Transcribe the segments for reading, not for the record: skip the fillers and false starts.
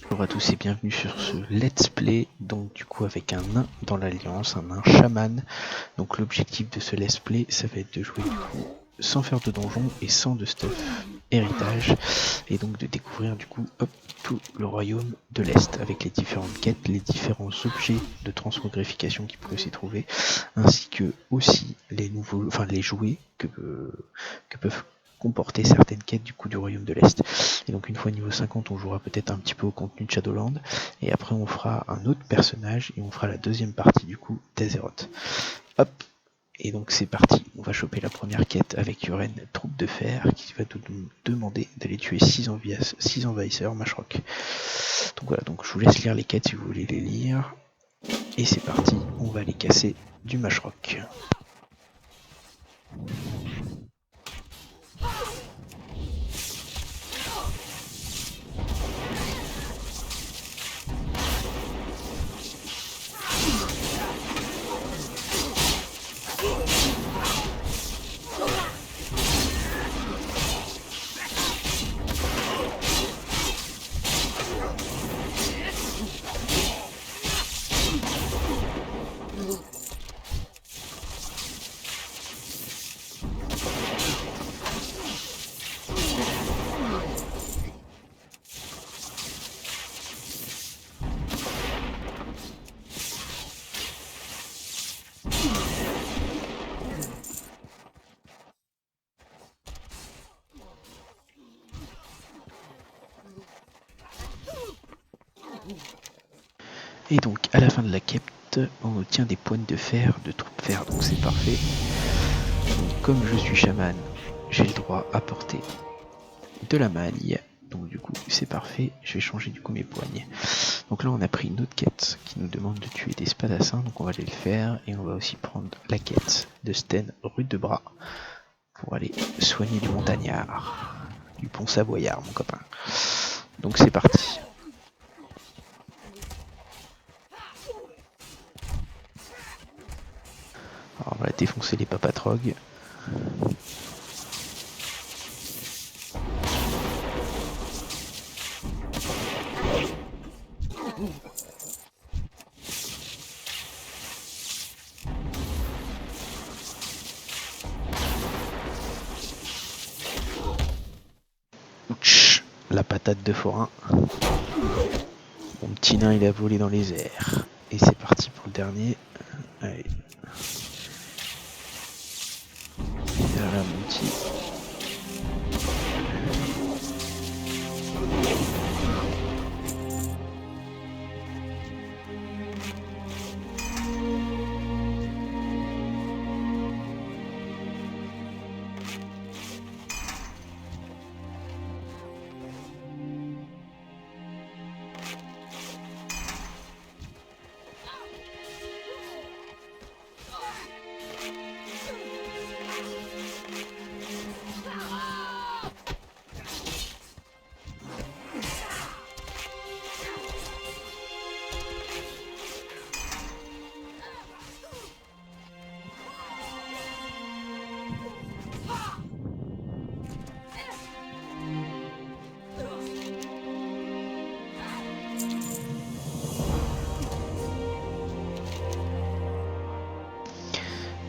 Bonjour à tous et bienvenue sur ce let's play, donc du coup avec un nain dans l'alliance, un nain chaman. Donc l'objectif de ce let's play, ça va être de jouer du coup sans faire de donjon et sans de stuff héritage, et donc de découvrir du coup tout le royaume de l'Est avec les différentes quêtes, les différents objets de transmogrification qui peuvent s'y trouver, ainsi que aussi les nouveaux, les jouets que peuvent comporter certaines quêtes du coup du royaume de l'Est. Et donc une fois niveau 50, on jouera peut-être un petit peu au contenu de Shadowland, et après on fera un autre personnage, et on fera la deuxième partie du coup d'Azeroth. Hop, et donc c'est parti, on va choper la première quête avec Uren, troupe de fer, qui va nous demander d'aller tuer 6 envahisseurs Mashrock. Donc voilà, donc je vous laisse lire les quêtes si vous voulez les lire, et c'est parti, on va aller casser du Mashrock. Et donc à la fin de la quête, on obtient des points de fer, de troupes fer, donc c'est parfait. Donc, comme je suis chaman, j'ai le droit à porter de la maille, donc du coup c'est parfait, je vais changer du coup mes poignes. Donc là on a pris une autre quête qui nous demande de tuer des spadassins, donc on va aller le faire, et on va aussi prendre la quête de Sten Rude de Bras pour aller soigner du montagnard, du pont savoyard mon copain. Donc c'est parti. Alors on va défoncer les papatrogues. Ouch, la patate de forain. Mon petit nain il a volé dans les airs. Et c'est parti pour le dernier. Allez. Voilà mon petit.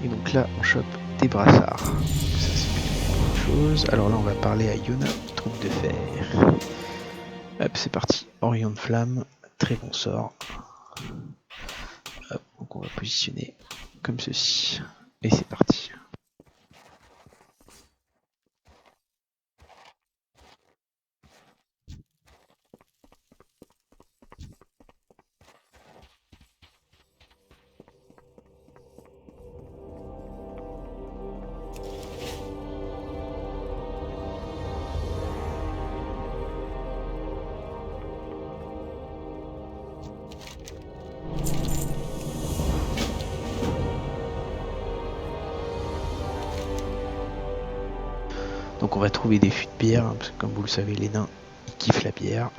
Et donc là on chope des brassards. Ça c'est plutôt une bonne chose. Alors là on va parler à Yona, troupe de fer. Hop, c'est parti. Orion de flamme, très bon sort. Hop, donc on va positionner comme ceci. Et c'est parti. Donc on va trouver des fûts de bière, hein, parce que comme vous le savez, les nains, ils kiffent la bière.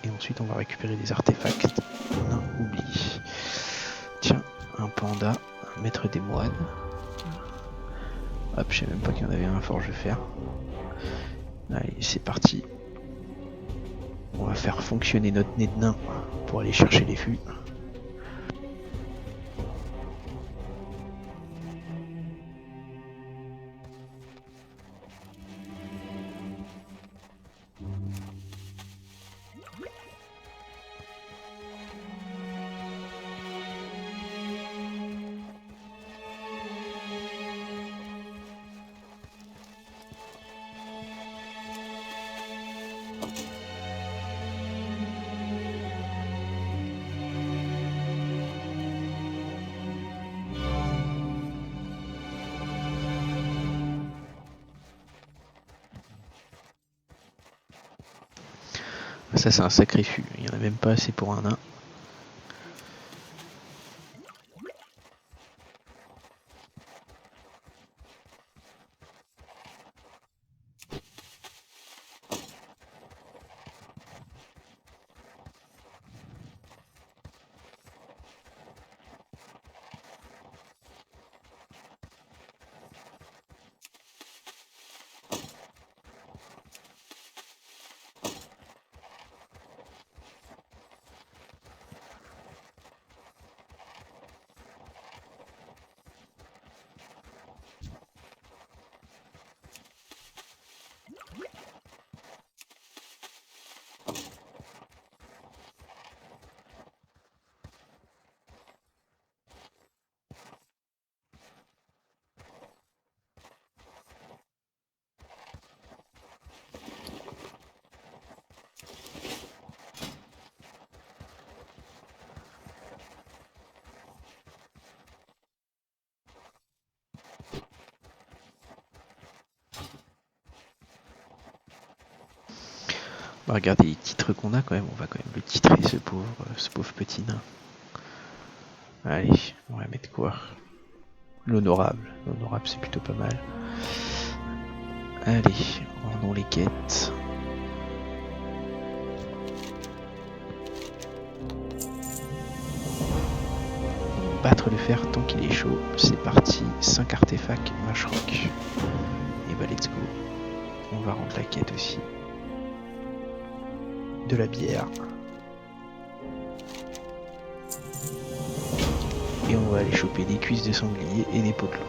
Et ensuite on va récupérer des artefacts. Nain oublie. Tiens, un panda, un maître des moines. Hop, je sais même pas qu'il y en avait un à forge fer. Allez, c'est parti. On va faire fonctionner notre nez de nain pour aller chercher les fûts. Ça c'est un sacré fût, il n'y en a même pas assez pour un nain. Bah, regardez les titres qu'on a quand même, on va quand même le titrer ce pauvre petit nain. Allez, on va mettre quoi? L'honorable. L'honorable c'est plutôt pas mal. Allez, rendons les quêtes. Battre le fer tant qu'il est chaud, c'est parti, 5 artefacts, Mashrock. Et bah let's go. On va rendre la quête aussi. De la bière. Et on va aller choper des cuisses de sanglier et des pots de loup.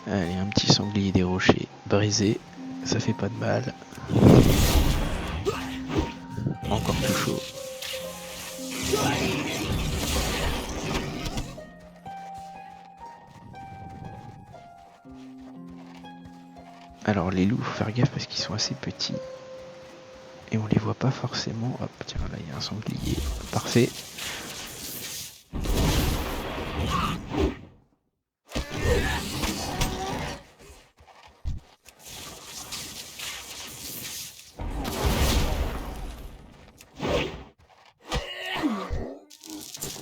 Allez, un petit sanglier des rochers brisé, ça fait pas de mal. Encore tout chaud. Alors les loups, faut faire gaffe parce qu'ils sont assez petits. Et on les voit pas forcément. Hop, tiens, là il y a un sanglier. Parfait.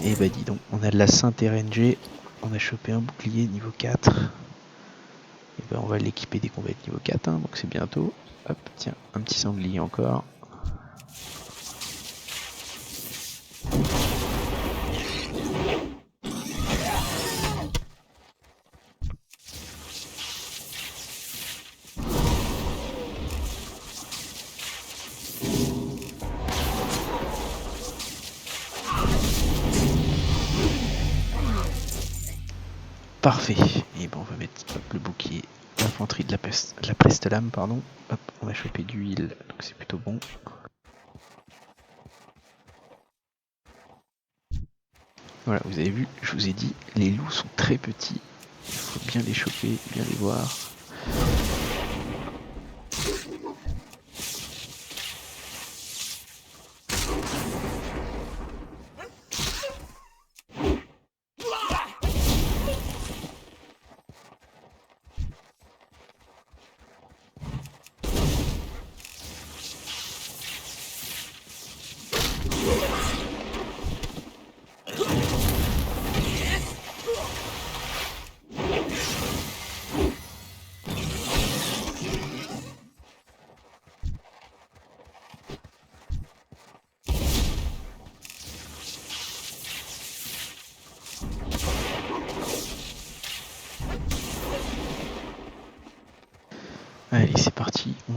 Et bah dis donc, on a de la Sainte RNG. On a chopé un bouclier niveau 4. Et ben on va l'équiper dès qu'on va être niveau 4, hein, donc c'est bientôt. Hop, tiens, un petit sanglier encore. Parfait. Et ben on va mettre hop, le bouclier, l'infanterie de la preste lame, pardon. Hop, on va choper du heal, donc c'est plutôt bon. Voilà, vous avez vu, je vous ai dit, les loups sont très petits. Il faut bien les choper, bien les voir.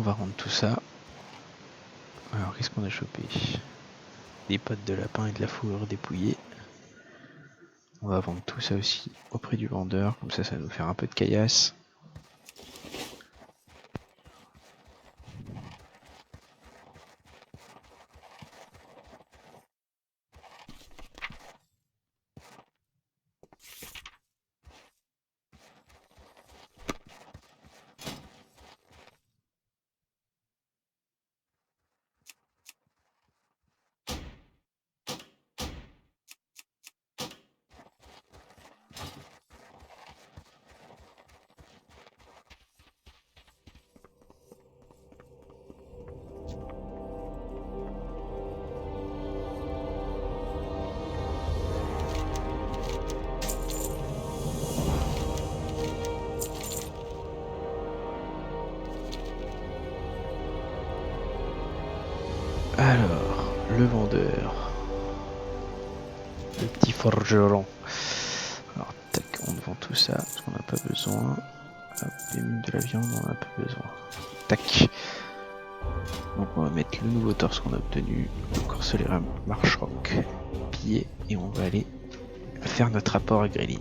on va rendre tout ça. Alors qu'est-ce qu'on a chopé? Des pattes de lapin et de la fourrure dépouillée. On va vendre tout ça aussi auprès du vendeur, comme ça va nous faire un peu de caillasse. Alors, le vendeur. Le petit forgeron. Alors, tac, on vend tout ça, parce qu'on n'a pas besoin. Hop, des mines de la viande, on n'a pas besoin. Tac. Donc on va mettre le nouveau torse qu'on a obtenu, le Corsolera Marshrock, pillé, et on va aller faire notre rapport à Grelin.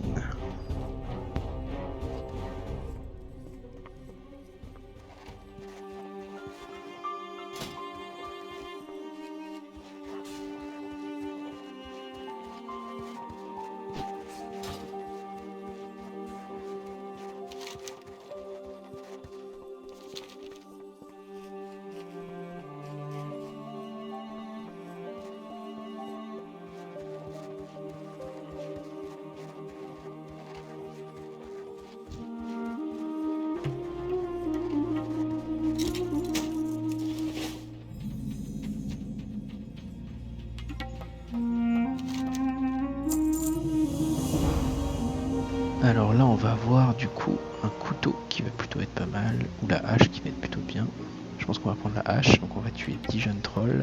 Alors là on va avoir du coup un couteau qui va plutôt être pas mal, ou la hache qui va être plutôt bien. Je pense qu'on va prendre la hache, donc on va tuer 10 jeunes trolls.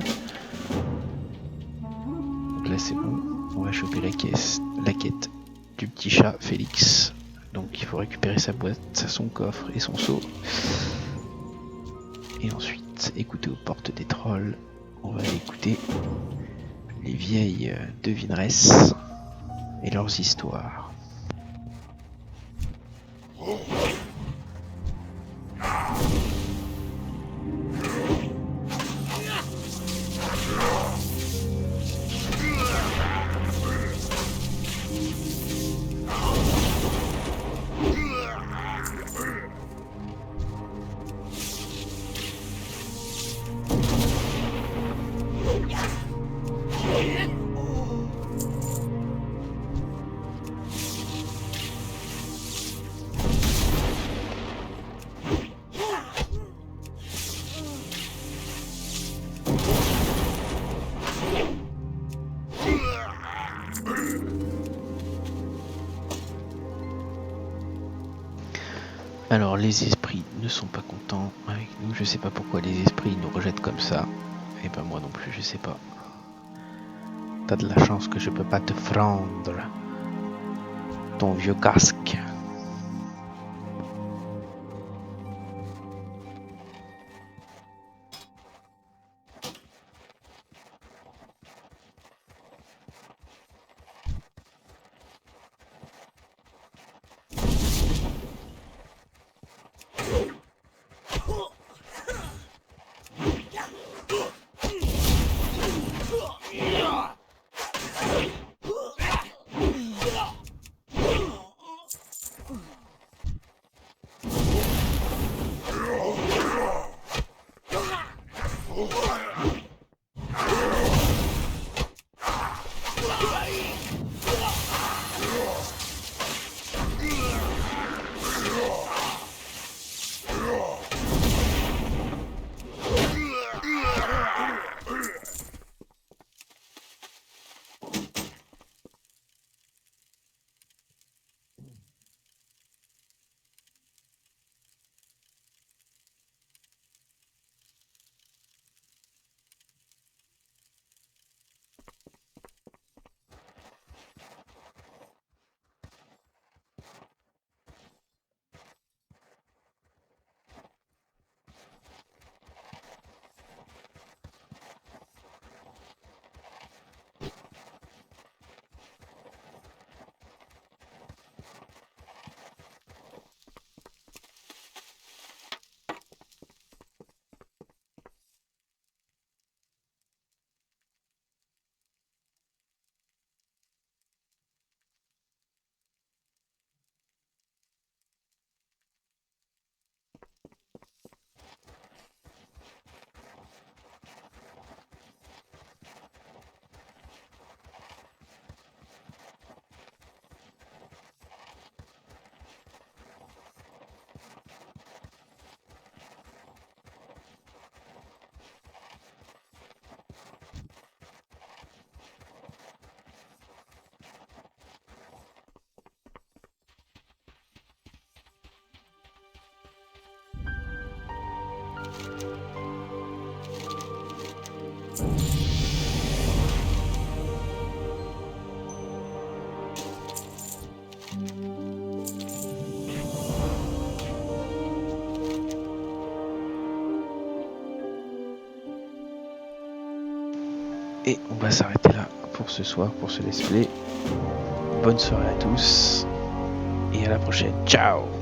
Donc là c'est bon, on va choper la quête du petit chat Félix. Donc il faut récupérer sa boîte, son coffre et son seau. Et ensuite écouter aux portes des trolls. On va aller écouter les vieilles devineresses et leurs histoires. Alors les esprits ne sont pas contents avec nous, je sais pas pourquoi les esprits nous rejettent comme ça. Et ben moi non plus, je sais pas. T'as de la chance que je peux pas te prendre ton vieux casque. Et on va s'arrêter là pour ce soir, pour ce let's play. Bonne soirée à tous et à la prochaine. Ciao!